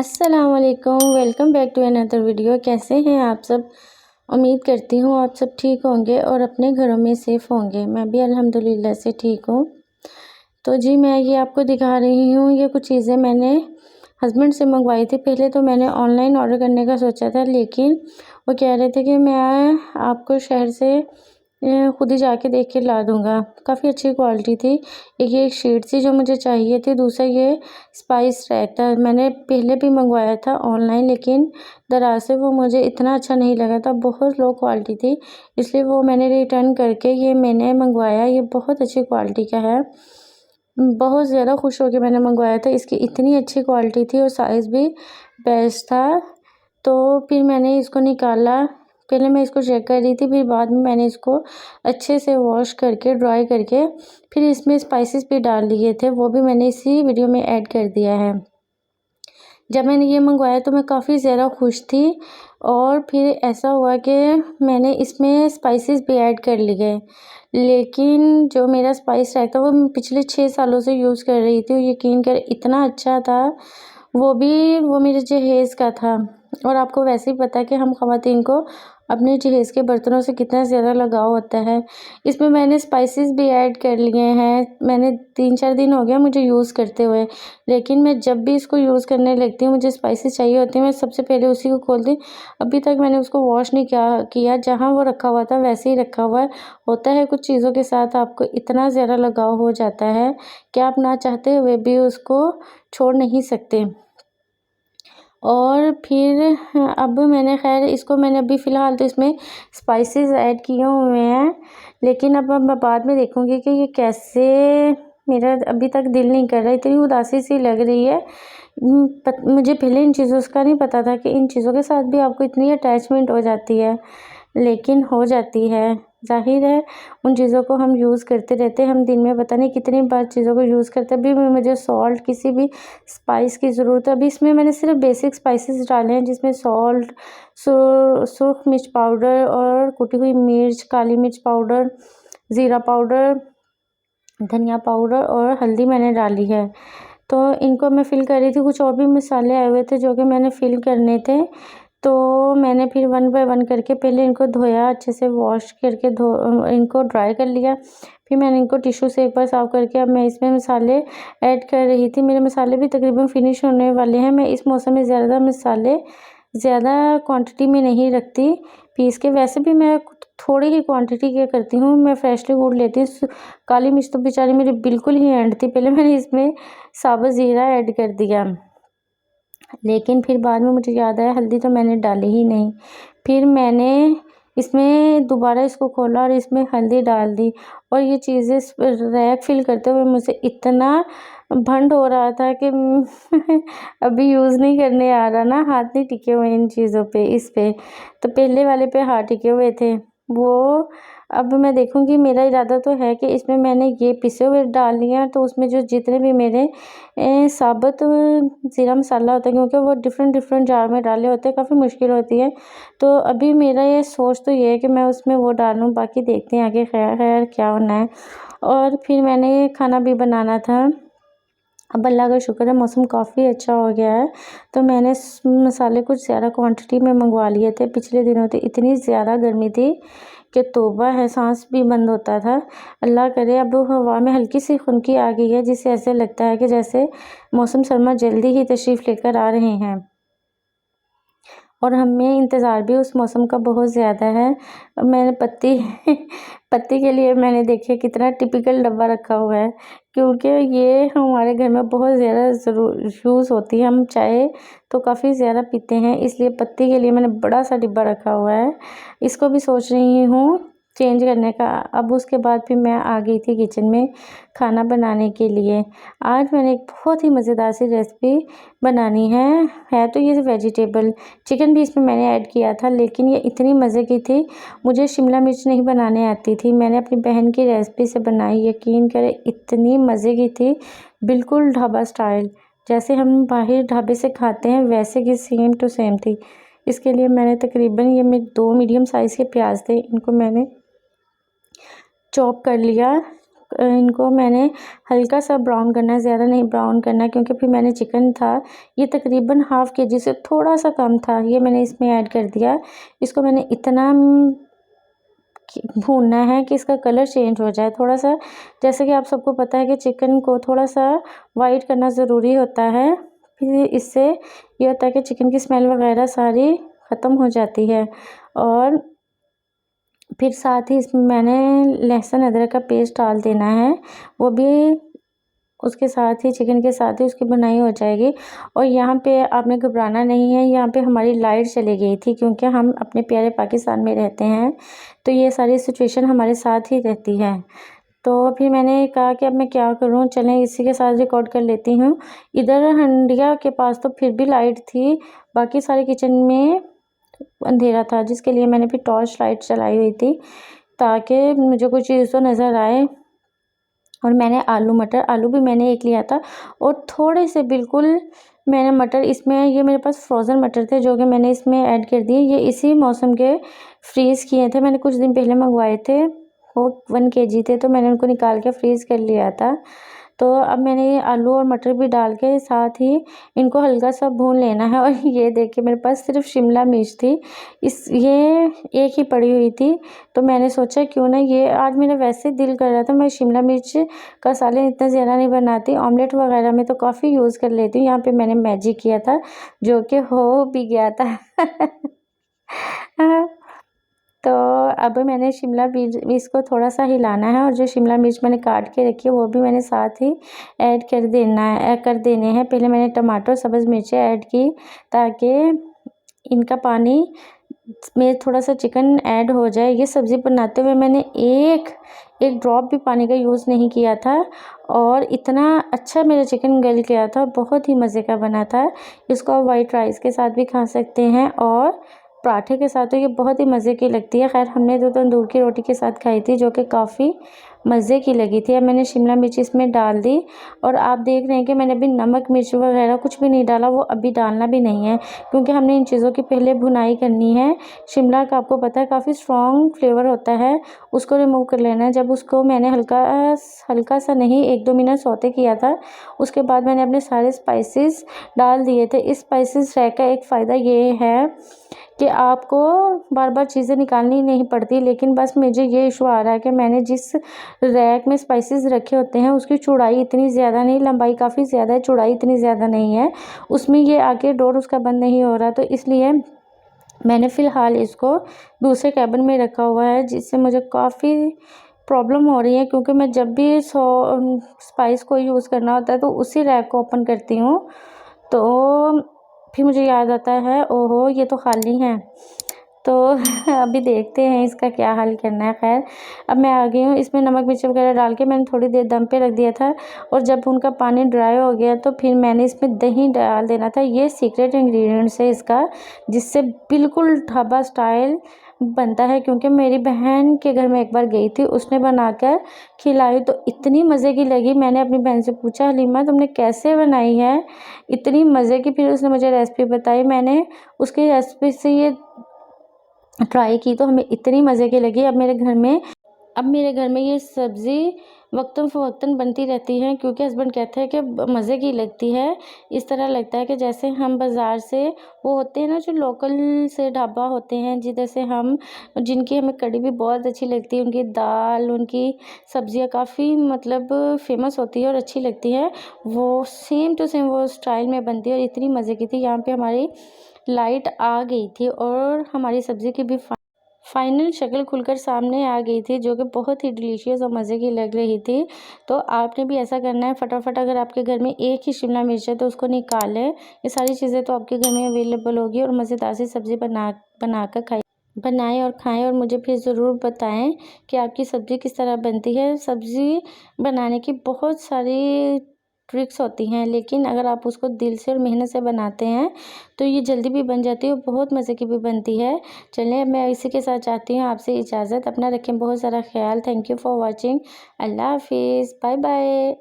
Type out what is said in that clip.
अस्सलामुअलैकुम, welcome back to another video. कैसे हैं आप सब? उम्मीद करती हूँ आप सब ठीक होंगे और अपने घरों में सेफ़ होंगे। मैं भी अल्हम्दुलिल्लाह से ठीक हूँ। तो जी मैं ये आपको दिखा रही हूँ, ये कुछ चीज़ें मैंने हस्बैंड से मंगवाई थी। पहले तो मैंने ऑनलाइन ऑर्डर करने का सोचा था, लेकिन वो कह रहे थे कि मैं आपको शहर से खुद ही जाके देख के ला दूँगा। काफ़ी अच्छी क्वालिटी थी। ये एक शीट थी जो मुझे चाहिए थी, दूसरा ये स्पाइस रैक था। मैंने पहले भी मंगवाया था ऑनलाइन, लेकिन दरअसल से वो मुझे इतना अच्छा नहीं लगा था, बहुत लो क्वालिटी थी, इसलिए वो मैंने रिटर्न करके ये मैंने मंगवाया। ये बहुत अच्छी क्वालिटी का है, बहुत ज़्यादा खुश होकर मैंने मंगवाया था। इसकी इतनी अच्छी क्वालिटी थी और साइज़ भी बेस्ट था। तो फिर मैंने इसको निकाला। पहले मैं इसको चेक कर रही थी, फिर बाद में मैंने इसको अच्छे से वॉश करके ड्राई करके फिर इसमें स्पाइसेस भी डाल लिए थे, वो भी मैंने इसी वीडियो में ऐड कर दिया है। जब मैंने ये मंगवाया तो मैं काफ़ी ज़्यादा खुश थी और फिर ऐसा हुआ कि मैंने इसमें स्पाइसेस भी ऐड कर लिए, लेकिन जो मेरा स्पाइस रैक था वो मैं पिछले 6 सालों से यूज़ कर रही थी। यकीन कर इतना अच्छा था, वो मेरे जहेज़ का था। और आपको वैसे ही पता है कि हम ख़वातीन को अपने जहेज़ के बर्तनों से कितना ज़्यादा लगाव होता है। इसमें मैंने स्पाइसेस भी ऐड कर लिए हैं। मैंने 3-4 दिन हो गया मुझे यूज़ करते हुए, लेकिन मैं जब भी इसको यूज़ करने लगती हूँ, मुझे स्पाइसेस चाहिए होती हैं, मैं सबसे पहले उसी को खोलती हूँ। अभी तक मैंने उसको वॉश नहीं किया, जहाँ वो रखा हुआ था वैसे ही रखा हुआ है। होता है कुछ चीज़ों के साथ आपको इतना ज़्यादा लगाव हो जाता है कि आप ना चाहते हुए भी उसको छोड़ नहीं सकते। और फिर अब मैंने खैर इसको मैंने अभी फ़िलहाल तो इसमें स्पाइसेस ऐड किए हुए हैं, लेकिन अब मैं बाद में देखूँगी कि ये कैसे। मेरा अभी तक दिल नहीं कर रहा, इतनी उदासी सी लग रही है। मुझे पहले इन चीज़ों का नहीं पता था कि इन चीज़ों के साथ भी आपको इतनी अटैचमेंट हो जाती है, लेकिन हो जाती है। ज़ाहिर है उन चीज़ों को हम यूज़ करते रहते हैं, हम दिन में पता नहीं कितनी बार चीज़ों को यूज़ करते हैं। अभी मुझे सॉल्ट, किसी भी स्पाइस की ज़रूरत है। अभी इसमें मैंने सिर्फ बेसिक स्पाइसेस डाले हैं, जिसमें सॉल्ट, सुर्ख मिर्च पाउडर और कुटी हुई मिर्च, काली मिर्च पाउडर, ज़ीरा पाउडर, धनिया पाउडर और हल्दी मैंने डाली है। तो इनको मैं फ़िल कर रही थी। कुछ और भी मसाले आए हुए थे जो कि मैंने फ़िल करने थे, तो मैंने फिर 1 बाय 1 करके पहले इनको धोया, अच्छे से वॉश करके इनको ड्राई कर लिया। फिर मैंने इनको टिश्यू से एक बार साफ़ करके अब मैं इसमें मसाले ऐड कर रही थी। मेरे मसाले भी तकरीबन फिनिश होने वाले हैं। मैं इस मौसम में ज़्यादा मसाले ज़्यादा क्वांटिटी में नहीं रखती पीस के। वैसे भी मैं थोड़ी ही क्वांटिटी के करती हूँ, मैं फ्रेशली कूट लेती हूँ। काली मिर्च तो बेचारी मेरी बिल्कुल ही एंड थी, पहले मैंने इसमें साबुत ज़ीरा ऐड कर दिया, लेकिन फिर बाद में मुझे याद आया हल्दी तो मैंने डाली ही नहीं। फिर मैंने इसमें दोबारा इसको खोला और इसमें हल्दी डाल दी, और ये चीज़ें रैक फिल करते हुए मुझे इतना भंड हो रहा था कि अभी यूज़ नहीं करने आ रहा ना, हाथ नहीं टिके हुए इन चीज़ों पे, इस पे तो पहले वाले पे हाथ टिके हुए थे वो। अब मैं देखूँगी, मेरा इरादा तो है कि इसमें मैंने ये पिसे हुए डाल लिए हैं, तो उसमें जो जितने भी मेरे साबुत ज़ीरा मसाला होता है, क्योंकि वो डिफ़रेंट जार में डाले होते हैं, काफ़ी मुश्किल होती है। तो अभी मेरा ये सोच तो ये है कि मैं उसमें वो डालूँ, बाकी देखते हैं आगे खैर क्या होना है। और फिर मैंने खाना भी बनाना था। अब अल्लाह का शुक्र है मौसम काफ़ी अच्छा हो गया है, तो मैंने मसाले कुछ ज़्यादा क्वांटिटी में मंगवा लिए थे। पिछले दिनों तो इतनी ज़्यादा गर्मी थी कि तौबा है, सांस भी बंद होता था। अल्लाह करे अब हवा में हल्की सी खुनकी आ गई है, जिससे ऐसे लगता है कि जैसे मौसम सरमा जल्दी ही तशरीफ़ लेकर आ रहे हैं, और हमें इंतज़ार भी उस मौसम का बहुत ज़्यादा है। मैंने पत्ती पत्ती के लिए मैंने देखिए कितना टिपिकल डब्बा रखा हुआ है, क्योंकि ये हमारे घर में बहुत ज़्यादा यूज़ होती है। हम चाय तो काफ़ी ज़्यादा पीते हैं, इसलिए पत्ती के लिए मैंने बड़ा सा डिब्बा रखा हुआ है। इसको भी सोच रही हूँ चेंज करने का। अब उसके बाद फिर मैं आ गई थी किचन में खाना बनाने के लिए। आज मैंने एक बहुत ही मज़ेदार सी रेसिपी बनानी है तो ये वेजिटेबल चिकन भी इसमें मैंने ऐड किया था, लेकिन ये इतनी मज़े की थी। मुझे शिमला मिर्च नहीं बनाने आती थी, मैंने अपनी बहन की रेसिपी से बनाई। यकीन करें इतनी मज़े की थी, बिल्कुल ढाबा स्टाइल, जैसे हम बाहर ढाबे से खाते हैं वैसे की सेम टू सेम थी। इसके लिए मैंने तकरीबन ये 2 मीडियम साइज़ के प्याज थे, इनको मैंने चॉप कर लिया, इनको मैंने हल्का सा ब्राउन करना है, ज़्यादा नहीं ब्राउन करना, क्योंकि फिर मैंने चिकन था ये तकरीबन हाफ़ केजी से थोड़ा सा कम था, ये मैंने इसमें ऐड कर दिया। इसको मैंने इतना भूनना है कि इसका कलर चेंज हो जाए थोड़ा सा। जैसे कि आप सबको पता है कि चिकन को थोड़ा सा वाइट करना ज़रूरी होता है, फिर इससे ये होता है कि चिकन की स्मेल वगैरह सारी ख़त्म हो जाती है। और फिर साथ ही इसमें मैंने लहसुन अदरक का पेस्ट डाल देना है, वो भी उसके साथ ही चिकन के साथ ही उसकी बुनाई हो जाएगी। और यहाँ पे आपने घबराना नहीं है, यहाँ पे हमारी लाइट चली गई थी क्योंकि हम अपने प्यारे पाकिस्तान में रहते हैं, तो ये सारी सिचुएशन हमारे साथ ही रहती है। तो फिर मैंने कहा कि अब मैं क्या करूँ, चलें इसी के साथ रिकॉर्ड कर लेती हूँ। इधर हंडिया के पास तो फिर भी लाइट थी, बाकी सारे किचन में अंधेरा था, जिसके लिए मैंने फिर टॉर्च लाइट चलाई हुई थी ताकि मुझे कोई चीज़ तो नज़र आए। और मैंने आलू भी मैंने एक लिया था और थोड़े से बिल्कुल मैंने मटर इसमें, ये मेरे पास फ्रोज़न मटर थे जो कि मैंने इसमें ऐड कर दिए। ये इसी मौसम के फ्रीज़ किए थे, मैंने कुछ दिन पहले मंगवाए थे, वो 1 केजी थे, तो मैंने उनको निकाल के फ्रीज़ कर लिया था। तो अब मैंने ये आलू और मटर भी डाल के साथ ही इनको हल्का सा भून लेना है। और ये देखिए मेरे पास सिर्फ शिमला मिर्च थी, ये एक ही पड़ी हुई थी, तो मैंने सोचा क्यों ना ये आज मेरा वैसे दिल कर रहा था, मैं शिमला मिर्च का सालन इतना ज़्यादा नहीं बनाती, ऑमलेट वगैरह में तो काफ़ी यूज़ कर लेती हूँ। यहाँ पे मैंने मैजिक किया था जो कि हो भी गया था। तो अब मैंने शिमला मिर्च इसको थोड़ा सा हिलाना है और जो शिमला मिर्च मैंने काट के रखी है वो भी मैंने साथ ही ऐड कर देने हैं। पहले मैंने टमाटर सब्ज़ मिर्चें ऐड की ताकि इनका पानी में थोड़ा सा चिकन ऐड हो जाए। ये सब्ज़ी बनाते हुए मैंने एक ड्रॉप भी पानी का यूज़ नहीं किया था और इतना अच्छा मेरा चिकन गल गया था, बहुत ही मज़े का बना था। इसको आप वाइट राइस के साथ भी खा सकते हैं और पराठे के साथ तो ये बहुत ही मज़े की लगती है। खैर हमने तो तंदूर की रोटी के साथ खाई थी जो कि काफ़ी मज़े की लगी थी। अब मैंने शिमला मिर्च इसमें डाल दी और आप देख रहे हैं कि मैंने अभी नमक मिर्च वगैरह कुछ भी नहीं डाला, वो अभी डालना भी नहीं है क्योंकि हमने इन चीज़ों की पहले भुनाई करनी है। शिमला का आपको पता है काफ़ी स्ट्रॉन्ग फ्लेवर होता है, उसको रिमूव कर लेना है। जब उसको मैंने हल्का सा नहीं 1-2 मिनट सौते किया था, उसके बाद मैंने अपने सारे स्पाइसेस डाल दिए थे। इस स्पाइसेस रैक का एक फ़ायदा ये है कि आपको बार बार चीज़ें निकालनी नहीं पड़ती, लेकिन बस मुझे ये इशू आ रहा है कि मैंने जिस रैक में स्पाइसेस रखे होते हैं उसकी चौड़ाई इतनी ज़्यादा नहीं, लंबाई काफ़ी ज़्यादा है, चौड़ाई इतनी ज़्यादा नहीं है, उसमें ये आके डोर उसका बंद नहीं हो रहा, तो इसलिए मैंने फ़िलहाल इसको दूसरे कैबिन में रखा हुआ है, जिससे मुझे काफ़ी प्रॉब्लम हो रही है क्योंकि मैं जब भी स्पाइस को यूज़ करना होता है तो उसी रैक को ओपन करती हूँ, तो फिर मुझे याद आता है ओहो ये तो खाली है। तो अभी देखते हैं इसका क्या हल करना है। खैर अब मैं आ गई हूँ, इसमें नमक मिर्च वगैरह डाल के मैंने थोड़ी देर दम पे रख दिया था और जब उनका पानी ड्राई हो गया तो फिर मैंने इसमें दही डाल देना था। ये सीक्रेट इंग्रेडिएंट्स है इसका, जिससे बिल्कुल ढाबा स्टाइल बनता है। क्योंकि मेरी बहन के घर में एक बार गई थी, उसने बनाकर खिलाई तो इतनी मज़े की लगी। मैंने अपनी बहन से पूछा हलीमा तुमने कैसे बनाई है, इतनी मज़े की। फिर उसने मुझे रेसिपी बताई, मैंने उसकी रेसिपी से ये ट्राई की तो हमें इतनी मज़े की लगी। अब मेरे घर में ये सब्ज़ी वक्तन फ़वक्तन बनती रहती है क्योंकि हस्बैंड कहते हैं कि मज़े की लगती है। इस तरह लगता है कि जैसे हम बाज़ार से वो होते हैं ना जो लोकल से ढाबा होते हैं जिधर से जिनकी हमें कढ़ी भी बहुत अच्छी लगती है, उनकी दाल उनकी सब्ज़ियाँ काफ़ी मतलब फ़ेमस होती है और अच्छी लगती है, वो सेम टू सेम वो स्टाइल में बनती है और इतनी मज़े की थी। यहाँ पे हमारी लाइट आ गई थी और हमारी सब्ज़ी की भी फाइनल शक्ल खुलकर सामने आ गई थी जो कि बहुत ही डिलीशियस और मज़े की लग रही थी। तो आपने भी ऐसा करना है, फटाफट अगर आपके घर में एक ही शिमला मिर्च है तो उसको निकाल लें। ये सारी चीज़ें तो आपके घर में अवेलेबल होगी और मज़ेदार सी सब्ज़ी बनाएं और खाएं और मुझे फिर ज़रूर बताएं कि आपकी सब्ज़ी किस तरह बनती है। सब्ज़ी बनाने की बहुत सारी ट्रिक्स होती हैं, लेकिन अगर आप उसको दिल से और मेहनत से बनाते हैं तो ये जल्दी भी बन जाती है और बहुत मज़े की भी बनती है। चलिए मैं इसी के साथ चाहती हूँ आपसे इजाज़त, अपना रखें बहुत सारा ख्याल। थैंक यू फॉर वॉचिंग, अल्लाह हाफिज़, बाय बाय।